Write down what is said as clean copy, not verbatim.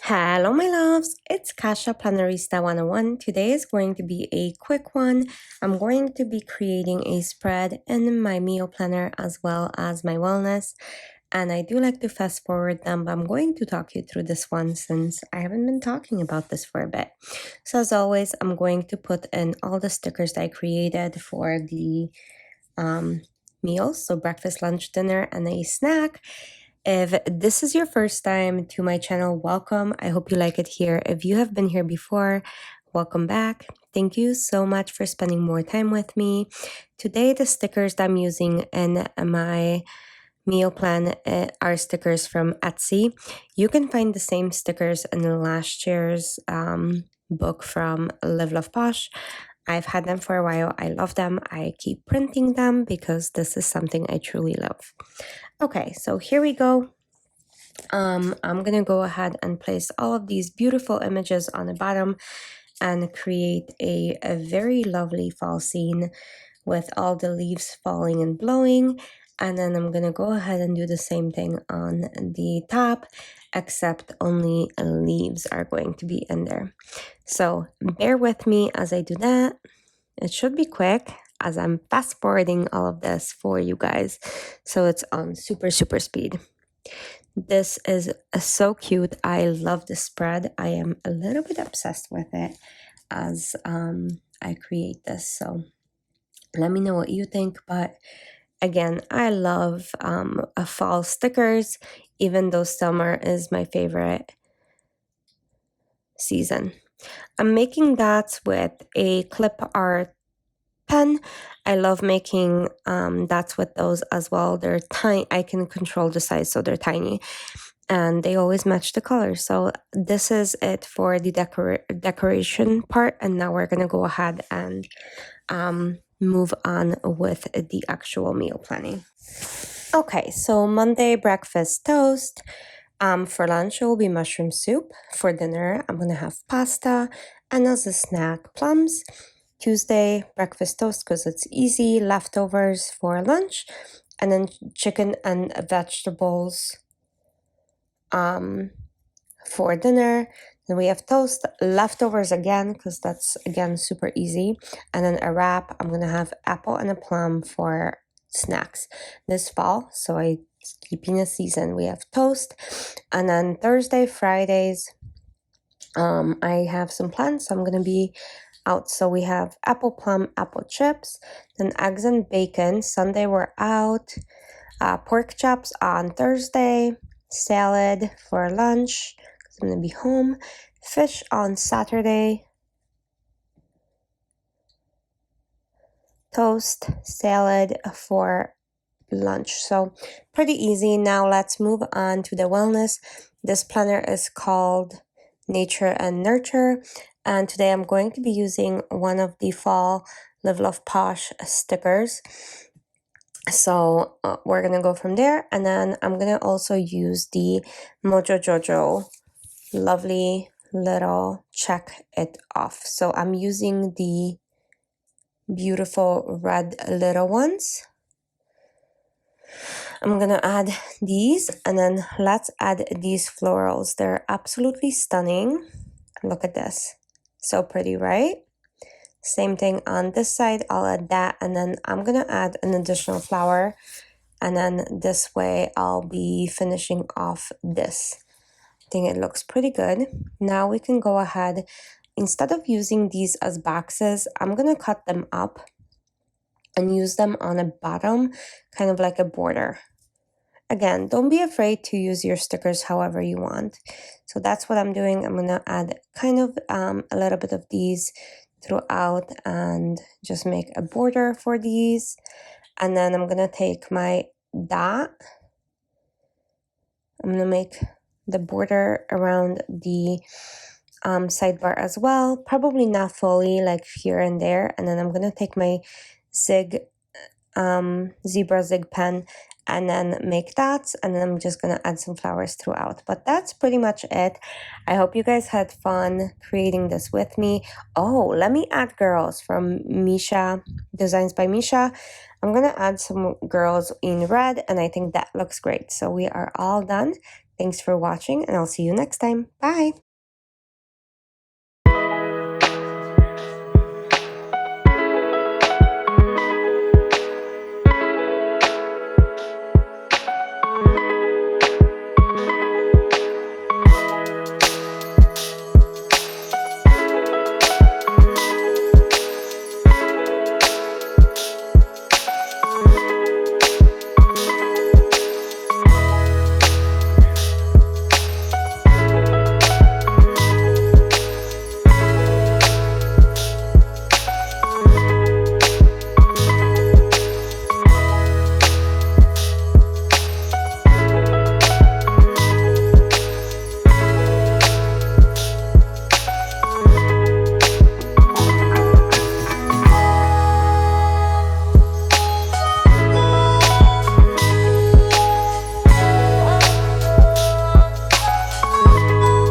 Hello my loves, it's Kasha Plannerista 101. Today is going to be a quick one. I'm going to be creating a spread in my meal planner as well as my wellness. And I do like to fast forward them, but I'm going to talk you through this one since I haven't been talking about this for a bit. So as always, I'm going to put in all the stickers that I created for the meals, so breakfast, lunch, dinner, and a snack. If this is your first time to my channel, welcome. I hope you like it here. If you have been here before, welcome back. Thank you so much for spending more time with me. Today, the stickers that I'm using in my meal plan are stickers from Etsy. You can find the same stickers in last year's book from Live Love Posh. I've had them for a while. I love them. I keep printing them because this is something I truly love. Okay, so here we go. I'm gonna go ahead and place all of these beautiful images on the bottom and create a very lovely fall scene with all the leaves falling and blowing. And then I'm gonna go ahead and do the same thing on the top, except only leaves are going to be in there. So bear with me as I do that. It should be quick as I'm fast forwarding all of this for you guys. So it's on super speed. This is so cute. I love the spread. I am a little bit obsessed with it as I create this. So let me know what you think. But again, I love fall stickers, even though summer is my favorite season. I'm making dots with a clip art pen. I love making dots with those as well. They're tiny. I can control the size, so they're tiny. And they always match the colors. So this is it for the decoration part. And now we're going to go ahead and move on with the actual meal planning. Okay, so Monday breakfast toast. For lunch, it will be mushroom soup. For dinner, I'm going to have pasta. And as a snack, plums. Tuesday, breakfast toast because it's easy. Leftovers for lunch. And then chicken and vegetables for dinner. Then we have toast, leftovers again because that's again super easy, and then a wrap. I'm gonna have apple and a plum for snacks this fall, so I keeping a season. We have toast, and then Thursday, Fridays, I have some plans, so I'm gonna be out. So we have apple plum, apple chips, then eggs and bacon. Sunday we're out. Pork chops on Thursday, salad for lunch because I'm going to be home, fish on Saturday, toast, salad for lunch. So pretty easy. Now let's move on to the wellness. This planner is called Nature and Nurture, and today I'm going to be using one of the fall Live Love Posh stickers. So we're going to go from there, and then I'm going to also use the Jojo lovely little check it off. So I'm using the beautiful red little ones. I'm going to add these, and then let's add these florals. They're absolutely stunning. Look at this. So pretty, right? Same thing on this side. I'll add that, and then I'm going to add an additional flower. And then this way I'll be finishing off this. I think it looks pretty good. Now we can go ahead. Instead of using these as boxes, I'm going to cut them up and use them on a bottom, kind of like a border. Again, don't be afraid to use your stickers however you want. So that's what I'm doing. I'm going to add kind of a little bit of these throughout and just make a border for these. And then I'm going to take my dot. I'm going to make the border around the sidebar as well. Probably not fully, like here and there. And then I'm going to take my zebra zig pen and then make dots, and then I'm just gonna add some flowers throughout. But that's pretty much it. I hope you guys had fun creating this with me. Oh, let me add girls from Misha, Designs by Misha. I'm gonna add some girls in red, and I think that looks great. So we are all done. Thanks for watching, and I'll see you next time. Bye!